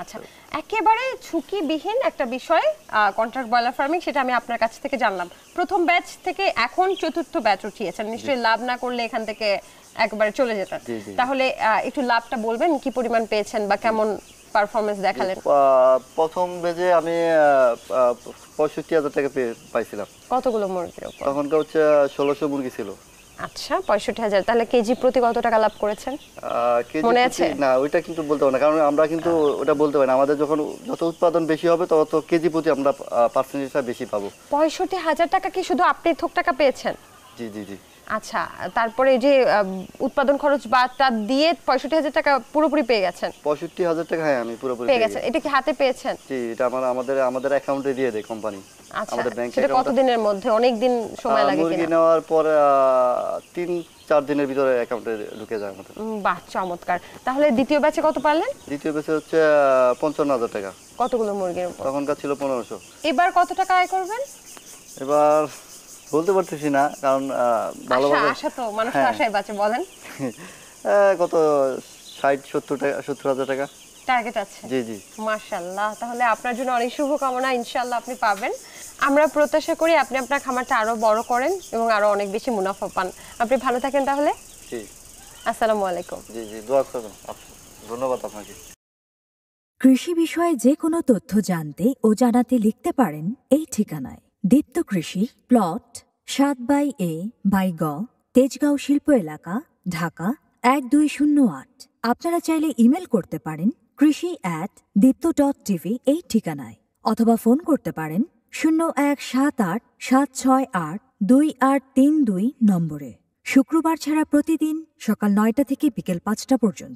আচ্ছা, একেবারে ঝুঁকিবিহীন একটা বিষয় কন্ট্রাক্ট ব্রয়লার ফার্মিং, সেটা আমি আপনার কাছ থেকে জানলাম। প্রথম ব্যাচ থেকে এখন চতুর্থ ব্যাচ উঠিয়েছেন, নিশ্চয়ই লাভ না করলে এখান থেকে একবারে চলে যেতেন। তাহলে একটু লাভটা বলবেন, কি পরিমাণ পেয়েছেন বা কেমন পারফরমেন্স দেখালেন? প্রথম বেজে আমি 65,000 টাকা পাইছিলাম। কতগুলো মুরগির উপর? তখনকার হচ্ছে 1600 মুরগি ছিল। আচ্ছা, 65,000। তাহলে কেজি প্রতি কত টাকা লাভ করেছেন মনে আছে? না, ওইটা কিন্তু বলতে পারি না, কারণ আমরা কিন্তু ওটা বলতে পারি না। আমাদের যখন যত উৎপাদন বেশি হবে তত কেজি প্রতি আমরা পার্সেন্টেজটা বেশি পাবো। 65,000 টাকা কি শুধু আপনি থোক টাকা পেয়েছেন? জি জি জি। আচ্ছা, তারপরে যে উৎপাদন খরচ বাটা দিয়ে 65,000 টাকা পুরোপুরি পেয়ে গেছেন? 65,000 টাকা, হ্যাঁ, আমি পুরোপুরি পেয়ে গেছেন। এটা কি হাতে পেয়েছেন? জি, এটা আমাদের অ্যাকাউন্টে দিয়ে দেয় কোম্পানি। আচ্ছা, সেটা কতদিনের মধ্যে? অনেক দিন সময় লাগে কিনা? মুরগি নেওয়ার পর 3-4 দিনের ভিতরে অ্যাকাউন্টে ঢুকে যায় আমাদের। বাহ, চমৎকার। তাহলে দ্বিতীয় ব্যাচে কত পারলেন? দ্বিতীয় ব্যাচে হচ্ছে 55,000 টাকা। কতগুলো মুরগির উপর? তখনকার ছিল 1500। এবার কত টাকা আয় করবেন? এবার বলতে পারতেছি না, কারণ ভালোভাবে আশা তো মানুষের আশায় বাঁচে, বলেন। কত 60-70,000 টাকা টার্গেট আছে? জি জি। মাশাআল্লাহ, তাহলে আপনার জন্য অনেক শুভকামনা, ইনশাআল্লাহ আপনি পাবেন। আমরা প্রত্যাশা করি আপনি আপনার খামারটা আরো বড় করেন এবং আরো অনেক বেশি মুনাফা পান। আপনি ভালো থাকেন তাহলে। জি, আসসালামু আলাইকুম। জি জি, দোয়া করুন। ধন্যবাদ আপনাকে। কৃষি বিষয়ে যে কোনো তথ্য জানতে ও জানাতে লিখতে পারেন এই ঠিকানায়। দীপ্ত কৃষি, প্লট 7/A/গ, তেজগাঁও শিল্প এলাকা, ঢাকা 1208। আপনারা চাইলে ইমেল করতে পারেন krishi@dipto.tv এই ঠিকানায়, অথবা ফোন করতে পারেন 0178-768-2832 নম্বরে। শুক্রবার ছাড়া প্রতিদিন সকাল 9টা থেকে বিকেল 5টা পর্যন্ত।